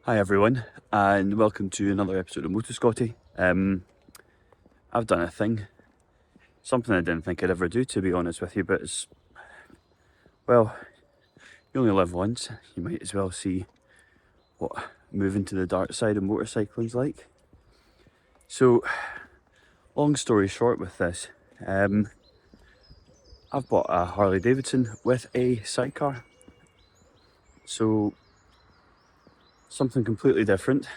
Hi everyone, and welcome to another episode of Motor Scotty. I've done a thing, something I didn't think I'd ever do, to be honest with you, but well, you only live once. You might as well see what moving to the dark side of motorcycling's like. So, long story short with this, I've bought a Harley Davidson with a sidecar. So, something completely different.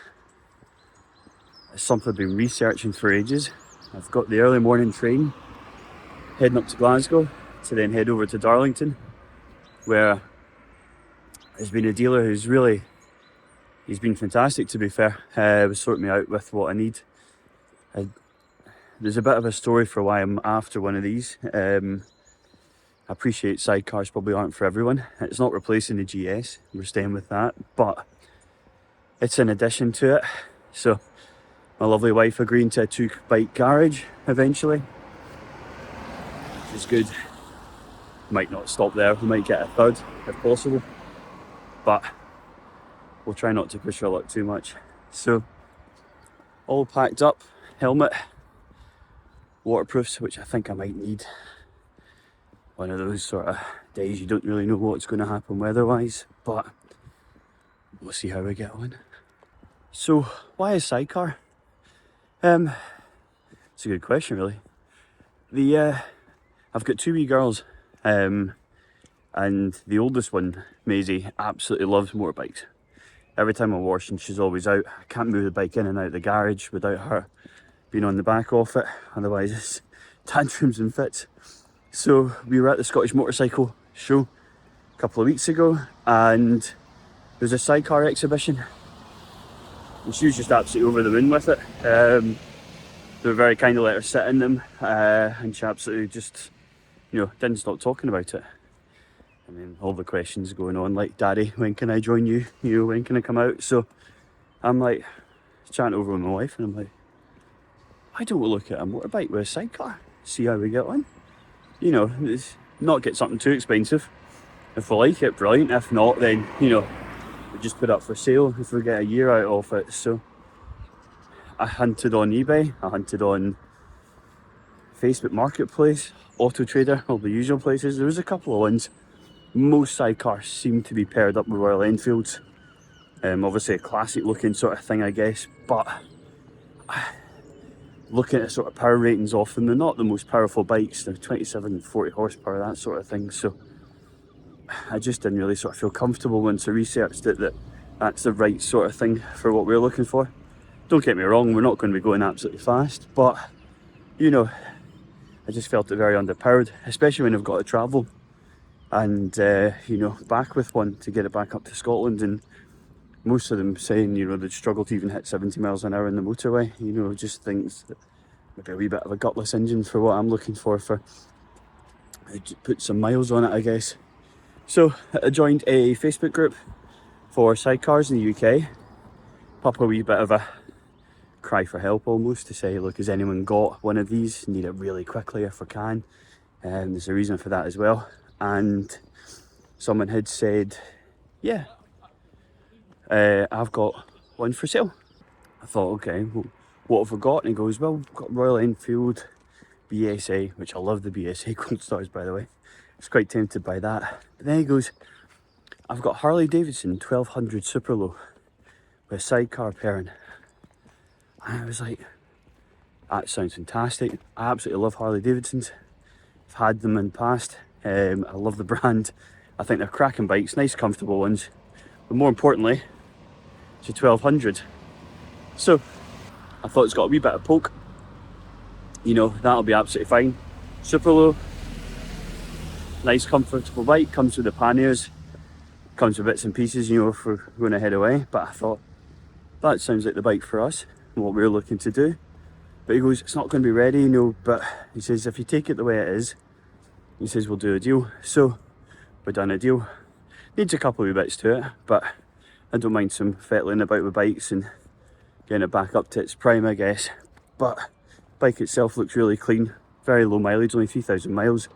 It's something I've been researching for ages. I've got the early morning train heading up to Glasgow to then head over to Darlington, where there's been a dealer he's been fantastic, to be fair. Was sorting me out with what I need. There's a bit of a story for why I'm after one of these. I appreciate sidecars probably aren't for everyone. It's not replacing the GS, we're staying with that, but it's in addition to it. So my lovely wife agreeing to a 2-bike garage eventually, which is good. Might not stop there, we might get a third if possible, but we'll try not to push our luck too much. So all packed up, helmet, waterproofs, which I think I might need. One of those sort of days you don't really know what's going to happen weather-wise, but we'll see how we get on. So why a sidecar? It's a good question, really. I've got 2 wee girls, and the oldest one, Maisie, absolutely loves motorbikes. Every time I'm washing, she's always out. I can't move the bike in and out of the garage without her being on the back of it, otherwise it's tantrums and fits. So we were at the Scottish Motorcycle Show a couple of weeks ago, and there's a sidecar exhibition, and she was just absolutely over the moon with it. They were very kind to let her sit in them, and she absolutely just, didn't stop talking about it. I mean, all the questions going on, like, Daddy, when can I join you? When can I come out? So I'm like, chatting over with my wife, and I'm like, why don't we look at a motorbike with a sidecar? See how we get on. It's not get something too expensive. If we like it, brilliant. If not, then, we just put it up for sale if we get a year out of it. So I hunted on eBay, I hunted on Facebook Marketplace, Auto Trader, all the usual places. There was a couple of ones. Most sidecars seem to be paired up with Royal Enfields. Obviously a classic looking sort of thing, I guess, but looking at sort of power ratings off them, they're not the most powerful bikes. They're 27, 40 horsepower, that sort of thing. So I just didn't really sort of feel comfortable once I researched it that that's the right sort of thing for what we're looking for. Don't get me wrong, we're not going to be going absolutely fast, but I just felt it very underpowered, especially when I've got to travel and back with one to get it back up to Scotland. And most of them saying they'd struggle to even hit 70 miles an hour in the motorway. Just things that maybe a wee bit of a gutless engine for what I'm looking for put some miles on it, I guess. So I joined a Facebook group for sidecars in the UK. Pop a wee bit of a cry for help almost, to say, look, has anyone got one of these? Need it really quickly if we can. And there's a reason for that as well. And someone had said, yeah, I've got one for sale. I thought, okay, well, what have we got? And he goes, well, we've got Royal Enfield BSA, which I love the BSA Gold Stars, by the way. I was quite tempted by that. But then he goes, I've got Harley Davidson 1200 Super Low with sidecar pairing. And I was like, that sounds fantastic. I absolutely love Harley Davidsons. I've had them in the past. I love the brand. I think they're cracking bikes, nice comfortable ones. But more importantly, it's a 1200. So I thought it's got a wee bit of poke. That'll be absolutely fine. Super low, nice comfortable bike, comes with the panniers, comes with bits and pieces, if we're going to head away. But I thought, that sounds like the bike for us and what we're looking to do. But he goes, it's not going to be ready, but he says, if you take it the way it is, he says, we'll do a deal. So we've done a deal. Needs a couple of wee bits to it, but I don't mind some fettling about with bikes and getting it back up to its prime, I guess. But bike itself looks really clean, very low mileage, only 3,000 miles,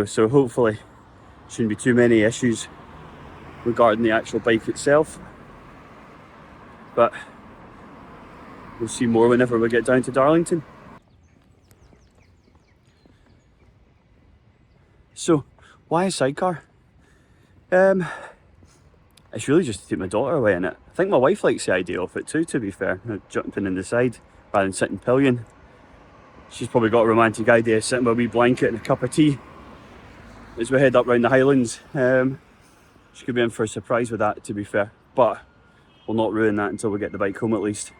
so hopefully shouldn't be too many issues regarding the actual bike itself. but we'll see more whenever we get down to Darlington. So, why a sidecar? It's really just to take my daughter away in it. I think my wife likes the idea of it too, to be fair, jumping in the side rather than sitting pillion. She's probably got a romantic idea, sitting by a wee blanket and a cup of tea as we head up round the Highlands. She could be in for a surprise with that, to be fair, but we'll not ruin that until we get the bike home at least.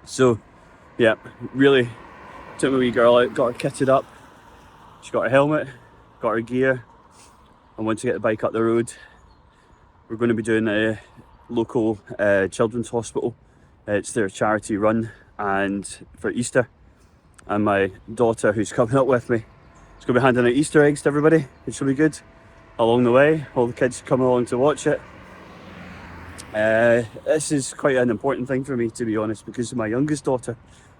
So yeah, really took my wee girl out, got her kitted up. She got her helmet, got her gear, and once we get the bike up the road, we're going to be doing a local children's hospital. It's their charity run, and for Easter, and my daughter, who's coming up with me, is going to be handing out Easter eggs to everybody, which will be good. Along the way, all the kids come along to watch it. This is quite an important thing for me, to be honest, because my youngest daughter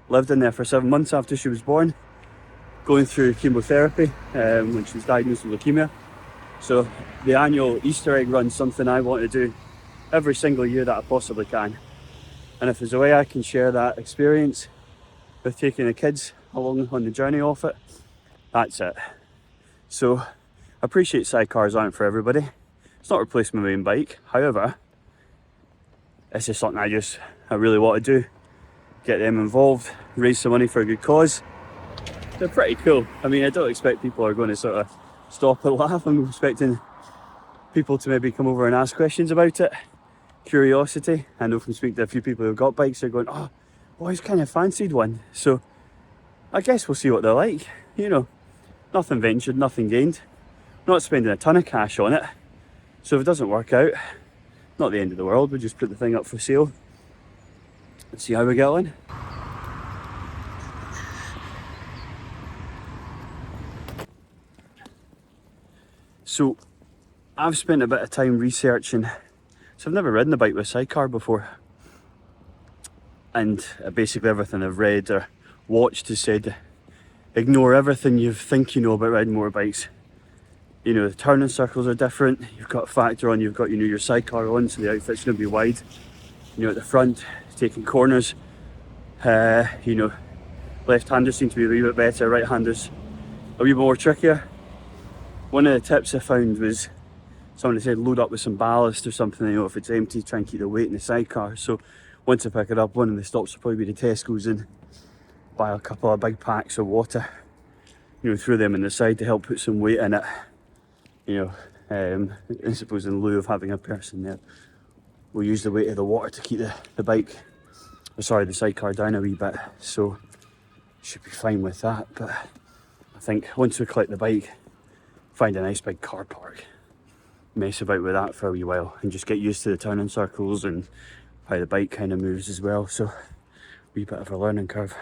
lived in there for 7 months after she was born, going through chemotherapy when she was diagnosed with leukemia. So the annual Easter egg run is something I want to do every single year that I possibly can. And if there's a way I can share that experience with taking the kids along on the journey of it, that's it. So I appreciate sidecars aren't for everybody. It's not replacing my main bike. However, it's just something I really want to do. Get them involved, raise some money for a good cause. They're pretty cool. I mean, I don't expect people are going to sort of stop and laugh. I'm expecting people to maybe come over and ask questions about it. Curiosity. I know from speaking to a few people who've got bikes, they're going, oh, always kind of fancied one. So I guess we'll see what they're like. You know, nothing ventured, nothing gained. Not spending a ton of cash on it. So if it doesn't work out, not the end of the world. We'll just put the thing up for sale and see how we get on. So I've spent a bit of time researching. So I've never ridden a bike with a sidecar before, and basically everything I've read or watched has said ignore everything you think you know about riding motorbikes. You know, the turning circles are different. You've got a factor on, you've got, you know, your sidecar on, so the outfit's going to be wide. You know, at the front, taking corners. You know, left-handers seem to be a wee bit better, right-handers a wee bit more trickier. One of the tips I found was somebody said load up with some ballast or something, you know, if it's empty, try and keep the weight in the sidecar. So once I pick it up, one of the stops will probably be the Tesco's, and buy a couple of big packs of water, you know, throw them in the side to help put some weight in it. You know, I suppose in lieu of having a person there, we'll use the weight of the water to keep the bike, the sidecar down a wee bit. So should be fine with that. But I think once we collect the bike, find a nice big car park, mess about with that for a wee while, and just get used to the turning circles and how the bike kind of moves as well. So a wee bit of a learning curve.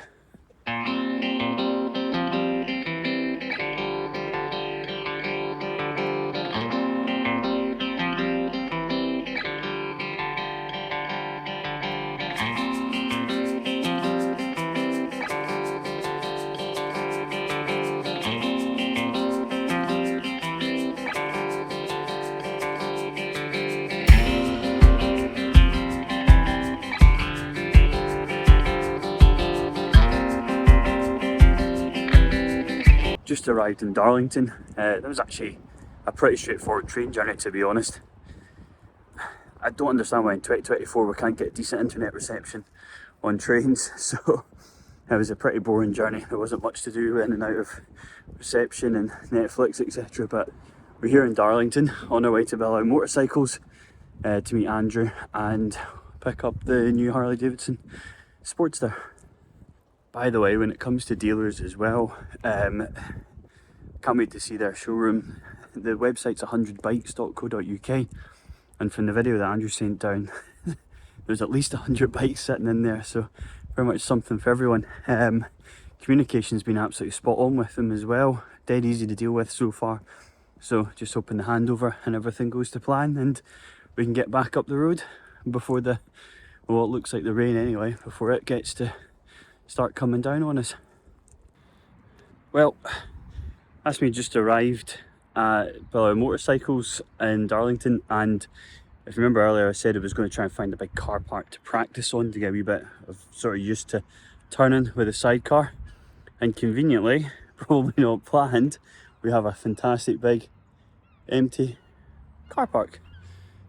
Just arrived in Darlington. That was actually a pretty straightforward train journey, to be honest. I don't understand why in 2024 we can't get decent internet reception on trains, so it was a pretty boring journey. There wasn't much to do in and out of reception and Netflix, etc. But we're here in Darlington on our way to Velorex Motorcycles to meet Andrew and pick up the new Harley Davidson Sportster. By the way, when it comes to dealers as well, can't wait to see their showroom. The website's 100bikes.co.uk, and from the video that Andrew sent down, there's at least 100 bikes sitting in there, so very much something for everyone. Communication's been absolutely spot on with them as well, dead easy to deal with so far. So just hoping the handover and everything goes to plan, and we can get back up the road before the, well, it looks like the rain anyway, before it gets to start coming down on us. Well, that's me just arrived at Velorex Motorcycles in Darlington, and If you remember earlier, I said I was going to try and find a big car park to practice on to get a wee bit of sort of used to turning with a sidecar. And conveniently, probably not planned, we have a fantastic big empty car park.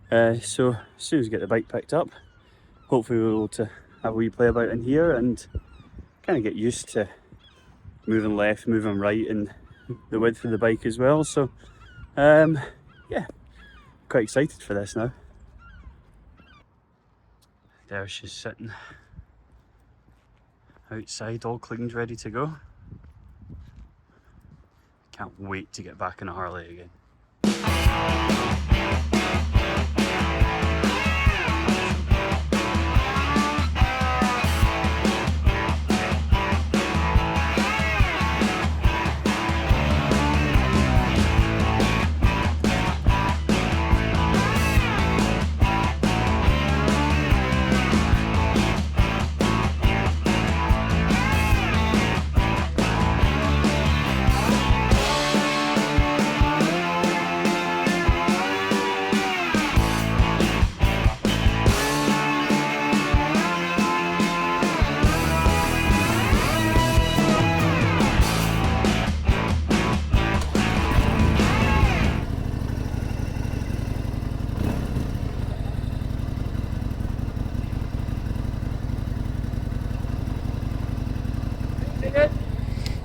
So as soon as we get the bike picked up, hopefully we'll be able to have a wee play about in here and kind of get used to moving left, moving right, and the width of the bike as well. So yeah, quite excited for this now. There she's sitting outside, all cleaned, ready to go. Can't wait to get back on a Harley again.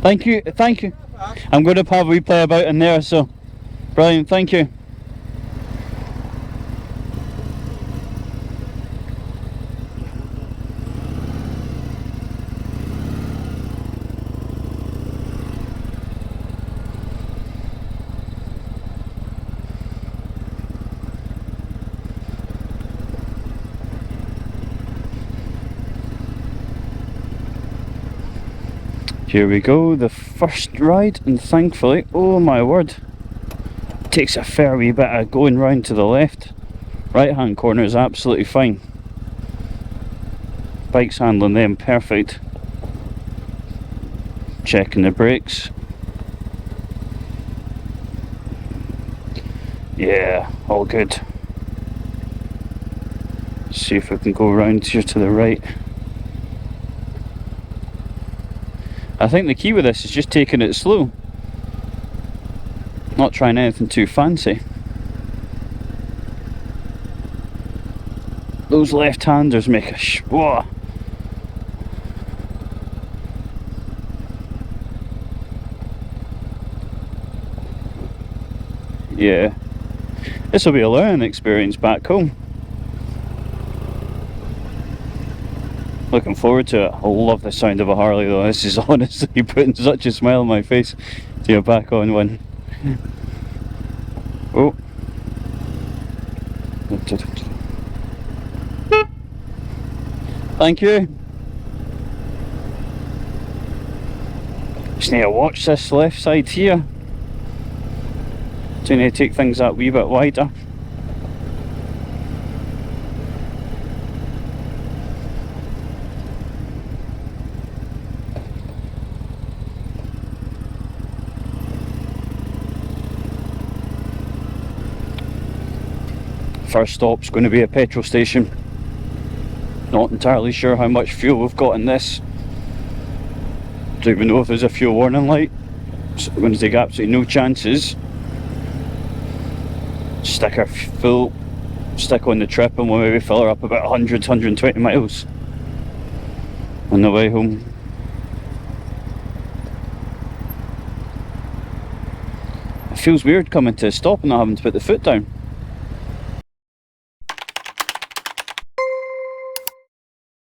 Thank you, thank you. I'm going to have a wee play about in there, so brilliant, thank you. Here we go, the first ride, and thankfully, oh my word, takes a fair wee bit of going round to the left. Right hand corner is absolutely fine. Bike's handling them perfect. Checking the brakes. Yeah, all good. See if we can go round here to the right. I think the key with this is just taking it slow, not trying anything too fancy. Those left-handers make a whoa. Yeah, this will be a learning experience back home. Looking forward to it. I love the sound of a Harley though. This is honestly putting such a smile on my face to get back on one. Oh. Thank you. Just need to watch this left side here. Do need to take things that wee bit wider. First stop's going to be a petrol station. Not entirely sure how much fuel we've got in this. Don't even know if there's a fuel warning light. So we're going to take absolutely no chances. Stick her full, stick on the trip, and we'll maybe fill her up about 100, 120 miles on the way home. It feels weird coming to a stop and not having to put the foot down.